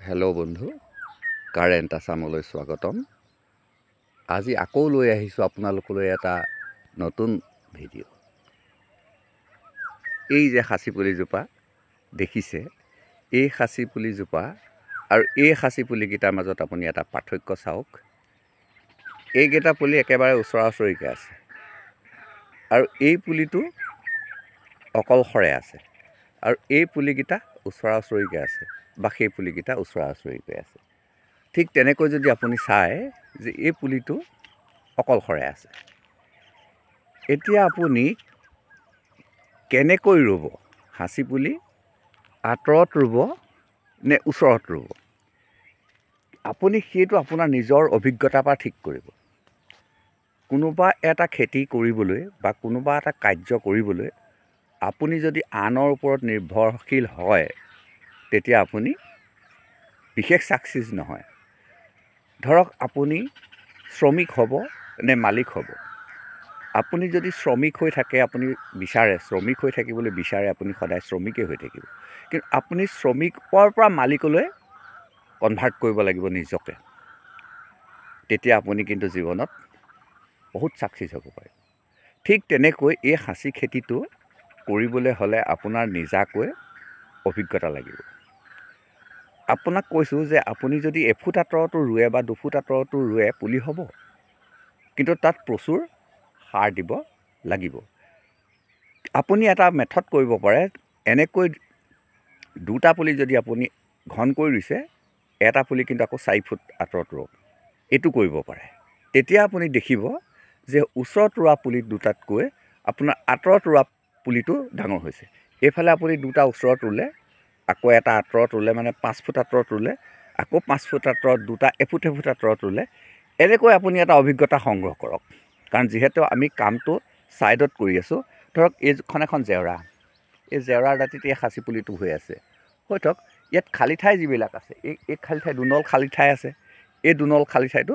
Hello' বন্ধু, current আছামলৈ স্বাগতম। আজি আকৌ লৈ আহিছোঁ আপোনালোকলৈ এটা নতুন ভিডিঅ'। এই যে সাঁচি পুলিজোপা দেখিছে, এই সাঁচি পুলিজোপা আৰু এই সাঁচি পুলিকেইটাৰ মাজত আপুনি এটা পাৰ্থক্য চাওক। এইকেইটা পুলি একেবাৰে ওচৰা ওচৰিকৈ আছে আৰু এই পুলিটো অকলশৰে আছে, আৰু এই পুলিকেইটা ওচৰা ওচৰিকৈ আছে বা সেই পুলিকেইটা ওচৰা ওচৰিকৈ আছে। ঠিক তেনেকৈ যদি আপুনি চায় যে এই পুলিটো অকলশৰে আছে, এতিয়া আপুনি কেনেকৈ ৰুব? সাঁচি পুলি আঁতৰত ৰুব নে ওচৰত ৰুব? আপুনি সেইটো আপোনাৰ নিজৰ অভিজ্ঞতাৰ পৰা ঠিক কৰিব। কোনোবা এটা খেতি কৰিবলৈ বা কোনোবা এটা কাৰ্য কৰিবলৈ আপুনি যদি আনৰ ওপৰত নিৰ্ভৰশীল হয়, তেতিয়া আপুনি বিশেষ ছাকচেছ নহয়। ধৰক আপুনি শ্ৰমিক হ'ব নে মালিক হ'ব? আপুনি যদি শ্ৰমিক হৈ থাকে, আপুনি বিচাৰে শ্ৰমিক হৈ থাকিবলৈ বিচাৰে, আপুনি সদায় শ্ৰমিকেই হৈ থাকিব। কিন্তু আপুনি শ্ৰমিকৰ পৰা মালিকলৈ কনভাৰ্ট কৰিব লাগিব নিজকে। তেতিয়া আপুনি কিন্তু জীৱনত বহুত ছাকচেছ হ'ব পাৰে। ঠিক তেনেকৈ এই সাঁচি খেতিটো কৰিবলৈ হ'লে আপোনাৰ নিজাকৈ অভিজ্ঞতা লাগিব। আপোনাক কৈছোঁ যে আপুনি যদি এফুট আঁতৰতো ৰুৱে বা দুফুট আঁতৰতো ৰুৱে, পুলি হ'ব, কিন্তু তাত প্ৰচুৰ সাৰ দিব লাগিব। আপুনি এটা মেথড কৰিব পাৰে, এনেকৈ দুটা পুলি যদি আপুনি ঘনকৈ ৰুইছে, এটা পুলি কিন্তু আকৌ 4 ফুট আঁতৰত ৰুৱক। এইটো কৰিব পাৰে। তেতিয়া আপুনি দেখিব যে ওচৰত ৰোৱা পুলি দুটাতকৈ আপোনাৰ আঁতৰত ৰোৱা পুলিটো ডাঙৰ হৈছে। এইফালে আপুনি দুটা ওচৰত ৰুলে, আকৌ এটা আঁতৰত ৰুলে, মানে 5 ফুট আঁতৰত ৰুলে, আকৌ 5 ফুট আঁতৰত দুটা এফুট আঁতৰত ৰুলে। এনেকৈ আপুনি এটা অভিজ্ঞতা সংগ্ৰহ কৰক। কাৰণ যিহেতু আমি কামটো ছাইডত কৰি আছোঁ। ধৰক এইখন এখন জেওৰা, এই জেওৰাৰ দাঁতিত এই সাঁচি পুলিটো হৈ আছে। হৈ থওক, ইয়াত খালী ঠাই যিবিলাক আছে, এই খালী ঠাই দুনল খালী ঠাই আছে, এই দুনল খালী ঠাইটো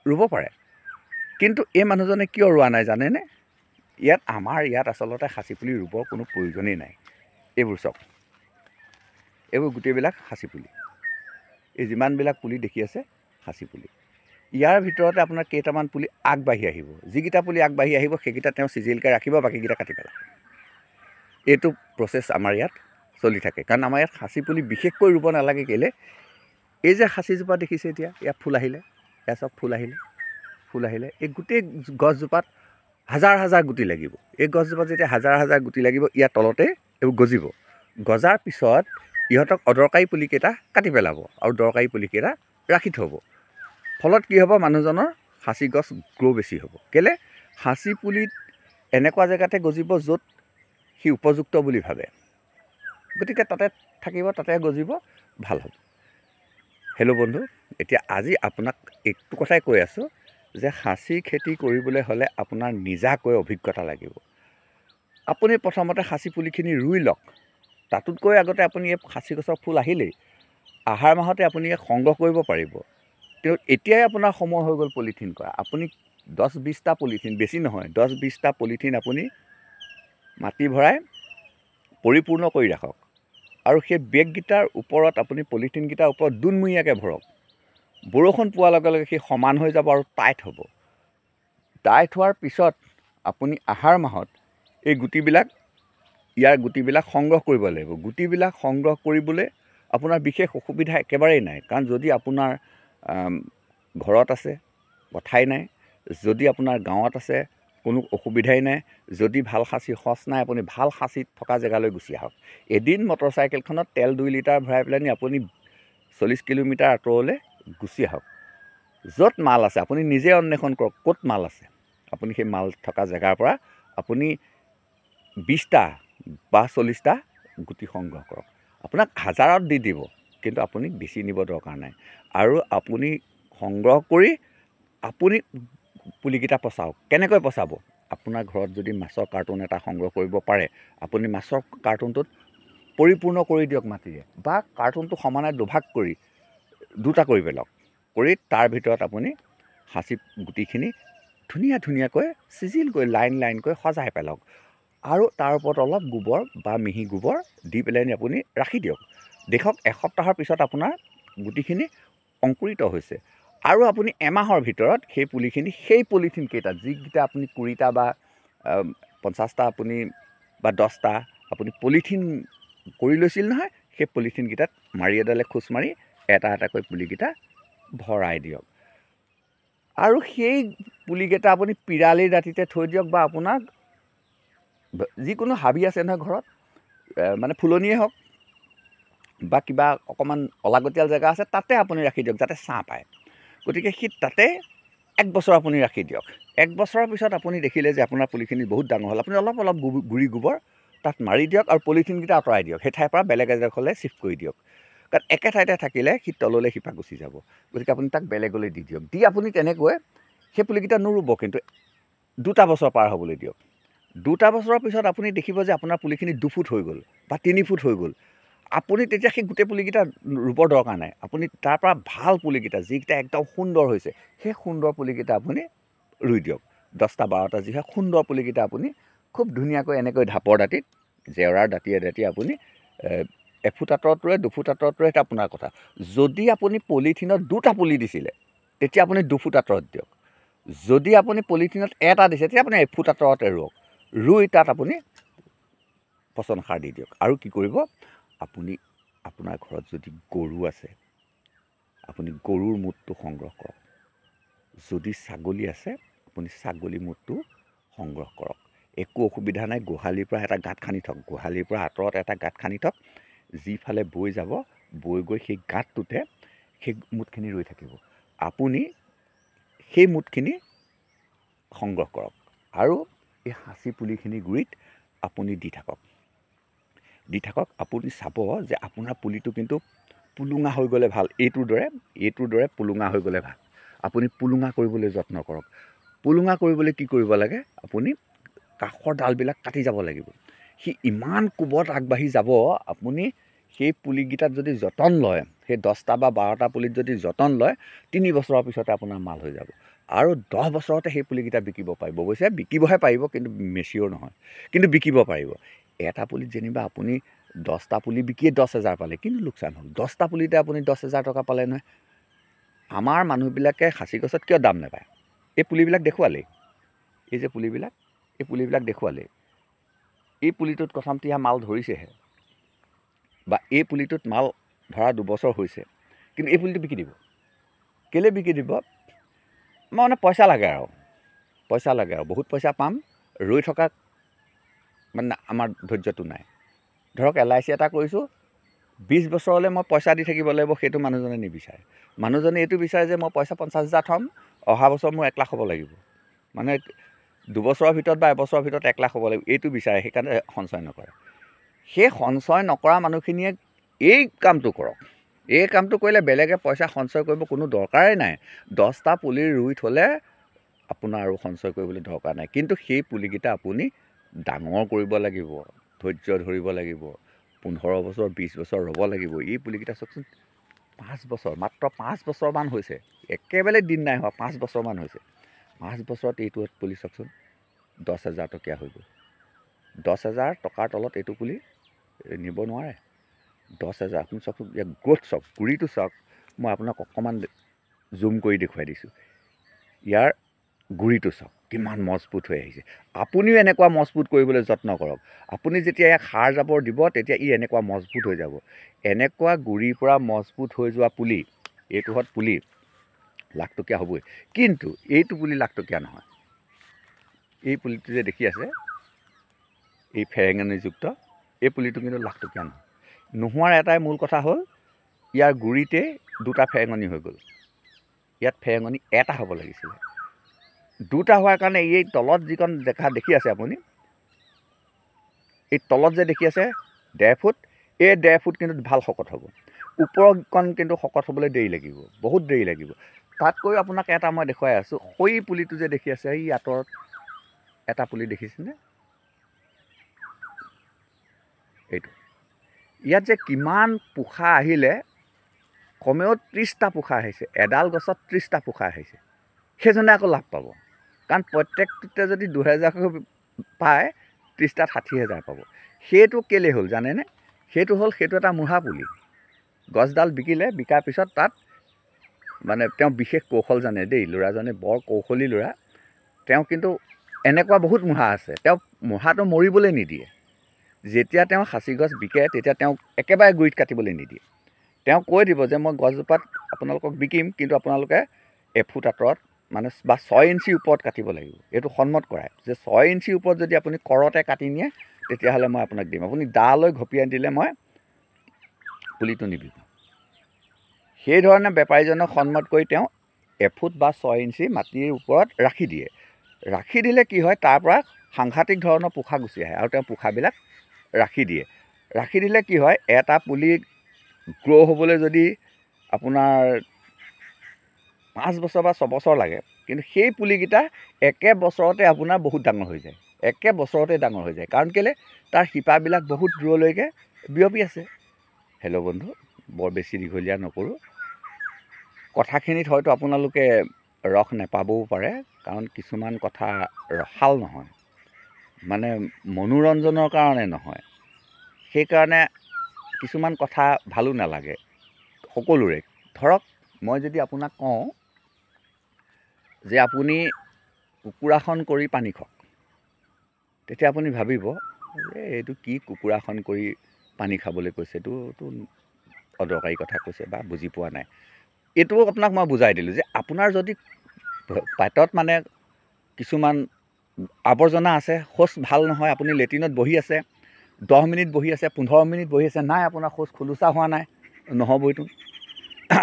ৰুব পাৰে। কিন্তু এই মানুহজনে কিয় ৰোৱা নাই জানেনে? আমাৰ ইয়াত আচলতে সাঁচি পুলি ৰুবৰ কোনো প্ৰয়োজনেই নাই। এইবোৰ চাওক, এইবোৰ গোটেইবিলাক সাঁচি পুলি। এই যিমানবিলাক পুলি দেখি আছে, সাঁচি পুলি। ইয়াৰ ভিতৰতে আপোনাৰ কেইটামান পুলি আগবাঢ়ি আহিব। যিকেইটা পুলি আগবাঢ়ি আহিব সেইকেইটা তেওঁ চিজিলকৈ ৰাখিব, বাকীকেইটা কাটি পেলাব। এইটো প্ৰচেছ আমাৰ ইয়াত চলি থাকে। কাৰণ আমাৰ ইয়াত সাঁচি পুলি বিশেষকৈ ৰুব নালাগে। কেলৈ? এই যে সাঁচিজোপা দেখিছে, এতিয়া ইয়াত ফুল আহিলে, এয়া চব ফুল আহিলে, এই গোটেই গছজোপাত হাজাৰ হাজাৰ গুটি লাগিব। এই গছজোপাত যেতিয়া হাজাৰ হাজাৰ গুটি লাগিব, ইয়াৰ তলতে এইবোৰ গজিব। গজাৰ পিছত ইহঁতক অদৰকাৰী পুলিকেইটা কাটি পেলাব আৰু দৰকাৰী পুলিকেইটা ৰাখি থ'ব। ফলত কি হ'ব? মানুহজনৰ সাঁচি গছ গ্ৰ' বেছি হ'ব। কেলৈ? সাঁচি পুলিত এনেকুৱা জেগাতে গজিব য'ত সি উপযুক্ত বুলি ভাবে, গতিকে তাতে থাকিব, তাতে গজিব, ভাল হ'ব। হেল্ল' বন্ধু, এতিয়া আজি আপোনাক এইটো কথাই কৈ আছোঁ যে সাঁচি খেতি কৰিবলৈ হ'লে আপোনাৰ নিজাকৈ অভিজ্ঞতা লাগিব। আপুনি প্ৰথমতে সাঁচি পুলিখিনি ৰুই লওক। তাতোতকৈ আগতে আপুনি এই সাঁচি গছৰ ফুল আহিলেই আহাৰ মাহতে আপুনি সংগ্ৰহ কৰিব পাৰিব। কিন্তু এতিয়াই আপোনাৰ সময় হৈ গ'ল পলিথিন কৰা। আপুনি 10-20টা পলিথিন, বেছি নহয়, 10-20টা পলিথিন আপুনি মাটি ভৰাই পৰিপূৰ্ণ কৰি ৰাখক। আৰু সেই বেগকেইটাৰ ওপৰত আপুনি পলিথিনকেইটাৰ ওপৰত দুনমূৰীয়াকৈ ভৰক। বৰষুণ পোৱাৰ লগে লগে সি সমান হৈ যাব আৰু টাইট হ'ব। টাইট হোৱাৰ পিছত আপুনি আহাৰ মাহত এই গুটিবিলাক, ইয়াৰ গুটিবিলাক সংগ্ৰহ কৰিব লাগিব। গুটিবিলাক সংগ্ৰহ কৰিবলৈ আপোনাৰ বিশেষ অসুবিধা একেবাৰেই নাই। কাৰণ যদি আপোনাৰ ঘৰত আছে, কথাই নাই। যদি আপোনাৰ গাঁৱত আছে, কোনো অসুবিধাই নাই। যদি ভাল সাঁচি সঁচ নাই, আপুনি ভাল সাঁচি থকা জেগালৈ গুচি আহক। এদিন মটৰচাইকেলখনত তেল 2 লিটাৰ ভৰাই পেলাই আপুনি 40 কিলোমিটাৰ আঁতৰলৈ গুচি আহক। য'ত মাল আছে আপুনি নিজে অন্বেষণ কৰক, ক'ত মাল আছে। আপুনি সেই মাল থকা জেগাৰ পৰা আপুনি 20টা বা 40টা গুটি সংগ্ৰহ কৰক। আপোনাক হাজাৰত দি দিব, কিন্তু আপুনি বেছি নিব দৰকাৰ নাই। আৰু আপুনি সংগ্ৰহ কৰি আপুনি পুলিকেইটা পচাওক। কেনেকৈ পচাব? আপোনাৰ ঘৰত যদি মাছৰ কাৰ্টুন এটা সংগ্ৰহ কৰিব পাৰে, আপুনি মাছৰ কাৰ্টুনটোত পৰিপূৰ্ণ কৰি দিয়ক মাটিৰে, বা কাৰ্টুনটো সমানে দুভাগ কৰি 2টা কৰি পেলাওক। কৰি তাৰ ভিতৰত আপুনি সাঁচি গুটিখিনি ধুনীয়া ধুনীয়াকৈ চিজিলকৈ লাইনকৈ সজাই পেলাওক। আৰু তাৰ ওপৰত অলপ গোবৰ বা মিহি গোবৰ দি পেলাই আপুনি ৰাখি দিয়ক। দেখক এসপ্তাহৰ পিছত আপোনাৰ গুটিখিনি অংকুৰিত হৈছে আৰু আপুনি এমাহৰ ভিতৰত সেই পুলিখিনি সেই পলিথিন কেইটা যিকেইটা আপুনি 20টা বা 50টা আপুনি বা 10টা আপুনি পলিথিন কৰি লৈছিল নহয়, সেই পলিথিনকেইটাত মাৰি এডালে খোজ মাৰি এটা এটাকৈ পুলিকেইটা ভৰাই দিয়ক। আৰু সেই পুলিকেইটা আপুনি পিৰালিৰ দাঁতিতে থৈ দিয়ক বা আপোনাৰ যিকোনো হাবি আছে নহয় ঘৰত, মানে ফুলনিয়ে হওক বা কিবা অকণমান অলাগতিয়াল জেগা আছে, তাতে আপুনি ৰাখি দিয়ক যাতে ছাঁ পায়। গতিকে সি তাতে 1 বছৰ আপুনি ৰাখি দিয়ক। 1 বছৰৰ পিছত আপুনি দেখিলে যে আপোনাৰ পুলিখিনি বহুত ডাঙৰ হ'ল, আপুনি অলপ অলপ গুড়ি গোবৰ তাত মাৰি দিয়ক আৰু পলিথিনকেইটা আঁতৰাই দিয়ক। সেই ঠাইৰ পৰা বেলেগ এডোখৰলৈ চিফ্ট কৰি দিয়ক, কাৰণ একে ঠাইতে থাকিলে সি তললৈ শিপা গুচি যাব। গতিকে আপুনি তাক বেলেগলৈ দি দিয়ক। দি আপুনি তেনেকৈ সেই পুলিকেইটা নুৰুব, কিন্তু 2টা বছৰ পাৰ হ'বলৈ দিয়ক। 2টা বছৰৰ পিছত আপুনি দেখিব যে আপোনাৰ পুলিখিনি 2 ফুট হৈ গ'ল বা 3 ফুট হৈ গ'ল। আপুনি তেতিয়া সেই গোটেই পুলিকেইটা ৰুবৰ দৰকাৰ নাই। আপুনি তাৰ পৰা ভাল পুলিকেইটা যিকেইটা একদম সুন্দৰ হৈছে, সেই সুন্দৰ পুলিকেইটা আপুনি ৰুই দিয়ক। 10টা 12টা যি হয় সুন্দৰ পুলিকেইটা আপুনি খুব ধুনীয়াকৈ এনেকৈ ঢাপৰ দাঁতিত জেওৰাৰ দাঁতিয়ে দাঁতিয়ে আপুনি 1 ফুট আঁতৰত ৰুৱে, 2 ফুট আঁতৰত ৰুৱে, এটা আপোনাৰ কথা। যদি আপুনি পলিথিনত 2টা পুলি দিছিলে তেতিয়া আপুনি 2 ফুট আঁতৰত দিয়ক। যদি আপুনি পলিথিনত 1টা দিছে তেতিয়া আপুনি 1 ফুট আঁতৰতে ৰুৱক। ৰুই তাত আপুনি পচন সাৰ দি দিয়ক। আৰু কি কৰিব, আপুনি আপোনাৰ ঘৰত যদি গৰু আছে, আপুনি গৰুৰ মুতটো সংগ্ৰহ কৰক। যদি ছাগলী আছে, আপুনি ছাগলী মুতটো সংগ্ৰহ কৰক। একো অসুবিধা নাই। গোহালিৰ পৰা এটা গাঁত খান্দি থওক, গোহালিৰ পৰা আঁতৰত এটা গাঁত খান্দি থওক। যিফালে বৈ যাব, বৈ গৈ সেই গাঁতটোতে সেই মুতখিনি ৰৈ থাকিব। আপুনি সেই মুতখিনি সংগ্ৰহ কৰক আৰু এই সাঁচি পুলিখিনি গুৰিত আপুনি দি থাকক। আপুনি চাব যে আপোনাৰ পুলিটো কিন্তু পুলুঙা হৈ গ'লে ভাল। এইটোৰ দৰে পুলুঙা হৈ গ'লে ভাল। আপুনি পুলুঙা কৰিবলৈ যত্ন কৰক। পুলুঙা কৰিবলৈ কি কৰিব লাগে, আপুনি কাষৰ ডালবিলাক কাটি যাব লাগিব। সি ইমান কোবত আগবাঢ়ি যাব, আপুনি সেই পুলিকেইটাত যদি যতন লয়, সেই 10টা বা 12টা পুলিত যদি যতন লয়, 3 বছৰৰ পিছতে আপোনাৰ মাল হৈ যাব। আৰু 10 বছৰতে সেই পুলিকেইটা বিকিব পাৰিব। অৱশ্যে বিকিবহে পাৰিব, কিন্তু মেচিয়ৰ নহয়, কিন্তু বিকিব পাৰিব। এটা পুলিত যেনিবা আপুনি 10টা পুলি বিকিয়ে 10,000 পালে, কিন্তু লোকচান হ'ল। 10টা পুলিতে আপুনি 10,000 টকা পালে নহয়। আমাৰ মানুহবিলাকে সাঁচি গছত কিয় দাম নাপায়? এই পুলিবিলাক দেখুৱালেই, এই যে পুলিবিলাক, এই পুলিবিলাক দেখুৱালেই। এই পুলিটোত প্ৰথমতে ইয়াৰ মাল ধৰিছেহে, বা এই পুলিটোত মাল ধৰা 2 বছৰ হৈছে, কিন্তু এই পুলিটো বিকি দিব। কেলৈ বিকি দিব? মানে পইচা লাগে আৰু বহুত পইচা পাম, ৰৈ থকা মানে আমাৰ ধৈৰ্যটো নাই। ধৰক LIC এটা কৰিছোঁ, 20 বছৰলৈ মই পইচা দি থাকিব লাগিব, সেইটো মানুহজনে নিবিচাৰে। মানুহজনে এইটো বিচাৰে যে মই পইচা 50,000 থ'ম, অহা বছৰ মোৰ 1 লাখ হ'ব লাগিব। মানে 2 বছৰৰ ভিতৰত বা 1 বছৰৰ ভিতৰত 1 লাখ হ'ব লাগিব, এইটো বিচাৰে। সেইকাৰণে সঞ্চয় নকৰে। সেই সঞ্চয় নকৰা মানুহখিনিয়ে এই কামটো কৰক। এই কামটো কৰিলে বেলেগে পইচা সঞ্চয় কৰিব কোনো দৰকাৰেই নাই। 10টা পুলি ৰুই থ'লে আপোনাৰ আৰু সঞ্চয় কৰিবলৈ দৰকাৰ নাই। কিন্তু সেই পুলিকেইটা আপুনি ডাঙৰ কৰিব লাগিব, ধৈৰ্য ধৰিব লাগিব, 15 বছৰ 20 বছৰ ৰ'ব লাগিব। এই পুলিকেইটা চাওকচোন, 5 বছৰ, মাত্ৰ 5 বছৰমান হৈছে, একেবাৰে দিন নাই হোৱা, 5 বছৰমান হৈছে। 5 বছৰত এইটো পুলি চাওকচোন 10,000 টকীয়া হৈ গ'ল। 10,000 টকাৰ তলত এইটো পুলি নিব নোৱাৰে। 10,000 আপুনি চাওকচোন, ইয়াৰ গ্ৰ'থ চাওক, গুৰিটো চাওক। মই আপোনাক অকণমান জুম কৰি দেখুৱাই দিছোঁ। ইয়াৰ গুৰিটো চাওক কিমান মজবুত হৈ আহিছে। আপুনিও এনেকুৱা মজবুত কৰিবলৈ যত্ন কৰক। আপুনি যেতিয়া ইয়াক সাৰ জাবৰ দিব, তেতিয়া ই এনেকুৱা মজবুত হৈ যাব। এনেকুৱা গুৰিৰ পৰা মজবুত হৈ যোৱা পুলি, এইটোহঁত পুলি লাখটকীয়া হ'বই। কিন্তু এইটো পুলি লাখটকীয়া নহয়। এই পুলিটো যে দেখি আছে, এই ফেৰেঙনিযুক্ত এই পুলিটো কিন্তু লাখটকীয়া নহয়। নোহোৱাৰ এটাই মূল কথা হ'ল, ইয়াৰ গুৰিতে 2টা ফেৰেঙনি হৈ গ'ল। ইয়াত ফেৰেঙনি 1টা হ'ব লাগিছিলে। 2টা হোৱাৰ কাৰণে এই তলত যিকণ দেখি আছে আপুনি, এই তলত যে দেখি আছে 1.5 ফুট, এই 1.5 ফুট কিন্তু ভাল শকত হ'ব। ওপৰকণ কিন্তু শকত হ'বলৈ দেৰি লাগিব, বহুত দেৰি লাগিব। তাতকৈ আপোনাক এটা মই দেখুৱাই আছোঁ। সৈ পুলিটো যে দেখি আছে, এই আঁতৰত এটা পুলি দেখিছেনে? এইটো ইয়াত যে কিমান পোখা আহিলে, কমেও 30টা পোখা আহিছে। এডাল গছত 30টা পোখা আহিছে। সেইজনে আকৌ লাভ পাব, কাৰণ প্ৰত্যেকটোতে যদি 2,000কৈ পায়, 30টাত 60,000 পাব। সেইটো কেলৈ হ'ল জানেনে? সেইটো এটা মুঢ়া পুলি। গছডাল বিকিলে, বিকাৰ পিছত তাত মানে তেওঁ বিশেষ কৌশল জানে দেই, ল'ৰাজনে বৰ কৌশলী ল'ৰা। তেওঁ কিন্তু এনেকুৱা বহুত মূঢ়া আছে, তেওঁ মূঢ়াটো মৰিবলৈ নিদিয়ে। যেতিয়া তেওঁ সাঁচি গছ বিকে তেতিয়া তেওঁক একেবাৰে গুৰিত কাটিবলৈ নিদিয়ে। তেওঁ কৈ দিব যে মই গছজোপাত আপোনালোকক বিকিম, কিন্তু আপোনালোকে এফুট আঁতৰত মানে বা 6 ইঞ্চি ওপৰত কাটিব লাগিব। এইটো সন্মত কৰায় যে 6 ইঞ্চি ওপৰত যদি আপুনি কৰতে কাটি নিয়ে তেতিয়াহ'লে মই আপোনাক দিম, আপুনি দা লৈ ঘপিয়াই দিলে মই পুলিটো নিবিকোঁ। সেইধৰণে বেপাৰীজনক সন্মত কৰি তেওঁ এফুট বা 6 ইঞ্চি মাটিৰ ওপৰত ৰাখি দিয়ে। ৰাখি দিলে কি হয়, তাৰ পৰা সাংঘাতিক ধৰণৰ পোখা গুচি আহে আৰু তেওঁ পোখাবিলাক ৰাখি দিয়ে। ৰাখি দিলে কি হয়, এটা পুলি গ্ৰ' হ'বলৈ যদি আপোনাৰ 5 বছৰ বা 6 বছৰ লাগে, কিন্তু সেই পুলিকেইটা একে বছৰতে আপোনাৰ বহুত ডাঙৰ হৈ যায়, একে বছৰতে ডাঙৰ হৈ যায়। কাৰণ কেলৈ, তাৰ শিপাবিলাক বহুত দূৰলৈকে বিয়পি আছে। হেল্ল' বন্ধু, বৰ বেছি দীঘলীয়া নকৰোঁ। কথাখিনিত হয়তো আপোনালোকে ৰস নেপাবও পাৰে, কাৰণ কিছুমান কথা ৰসাল নহয়, মানে মনোৰঞ্জনৰ কাৰণে নহয়। সেইকাৰণে কিছুমান কথা ভালো নালাগে সকলোৰে। ধৰক মই যদি আপোনাক কওঁ যে আপুনি কুকুৰাখন কৰি পানী খাওক, তেতিয়া আপুনি ভাবিব যে এইটো কি কুকুৰাখন কৰি পানী খাবলৈ কৈছে, এইটোতো অদৰকাৰী কথা কৈছে বা বুজি পোৱা নাই। এইটো আপোনাক মই বুজাই দিলোঁ যে আপোনাৰ যদি পেটত মানে কিছুমান আৱৰ্জনা আছে, শৌচ ভাল নহয়, আপুনি লেট্ৰিনত বহি আছে, 10 মিনিট বহি আছে, 15 মিনিট বহি আছে, নাই আপোনাৰ শৌচ খোলোচা হোৱা নাই, নহ'বইতো।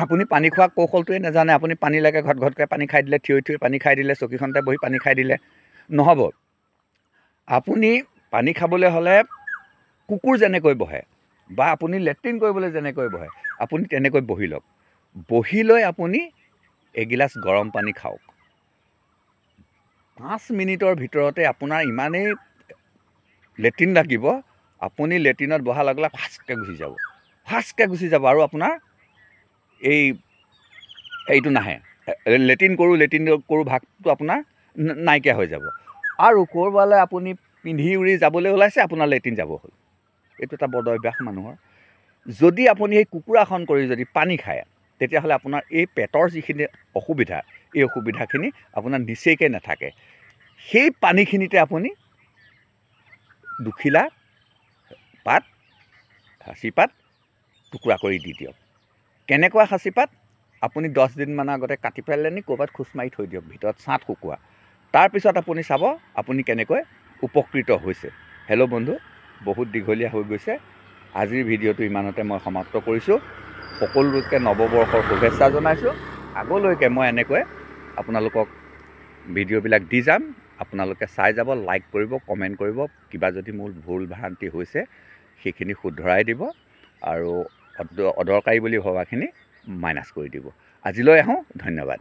আপুনি পানী খোৱা কৌশলটোৱে নাজানে, আপুনি পানী লাগে ঘট ঘটকৈ পানী খাই দিলে, থিয় থিয় পানী খাই দিলে, চকীখনতে বহি পানী খাই দিলে, নহ'ব। আপুনি পানী খাবলৈ হ'লে কুকুৰ যেনেকৈ বহে বা আপুনি লেট্ৰিন কৰিবলৈ যেনেকৈ বহে, আপুনি তেনেকৈ বহি লওক। বহি লৈ আপুনি এগিলাচ গৰম পানী খাওক। 5 মিনিটৰ ভিতৰতে আপোনাৰ ইমানেই লেট্ৰিন লাগিব, আপুনি লেট্ৰিনত বহাৰ লগে লগে ফাচকৈ গুচি যাব আৰু আপোনাৰ এইটো নাহে, লেট্ৰিন কৰোঁ ভাগটো আপোনাৰ নাইকিয়া হৈ যাব। আৰু ক'ৰবালৈ আপুনি পিন্ধি উৰি যাবলৈ ওলাইছে, আপোনাৰ লেট্ৰিন যাব হ'ল। এইটো এটা বদ অভ্যাস মানুহৰ। যদি আপুনি এই কুকুৰাখন কৰি যদি পানী খায়, তেতিয়াহ'লে আপোনাৰ এই পেটৰ যিখিনি অসুবিধা, এই অসুবিধাখিনি আপোনাৰ নিচেইকৈ নাথাকে। সেই পানীখিনিতে আপুনি দুখিলা পাত, সাঁচি পাত টুকুৰা কৰি দি দিয়ক। কেনেকুৱা সাঁচি পাত, আপুনি 10 দিনমানৰ আগতে কাটি পেলাই নি ক'ৰবাত খোচ মাৰি থৈ দিয়ক, ভিতৰত ছাঁত শুকোৱা। তাৰপিছত আপুনি চাব আপুনি কেনেকৈ উপকৃত হৈছে। হেল্ল' বন্ধু, বহুত দীঘলীয়া হৈ গৈছে। আজিৰ ভিডিঅ'টো ইমানতে মই সমাপ্ত কৰিছোঁ। সকলোকে নৱবৰ্ষৰ শুভেচ্ছা জনাইছোঁ। আগলৈকে মই এনেকৈ আপোনালোকক ভিডিঅ'বিলাক দি যাম, আপোনালোকে চাই যাব, লাইক কৰিব, কমেণ্ট কৰিব, কিবা যদি মোৰ ভুল ভ্ৰান্তি হৈছে সেইখিনি শুধৰাই দিব আৰু অদৰকাৰী বুলি ভবাখিনি মাইনাছ কৰি দিব। আজিলৈ আহোঁ, ধন্যবাদ।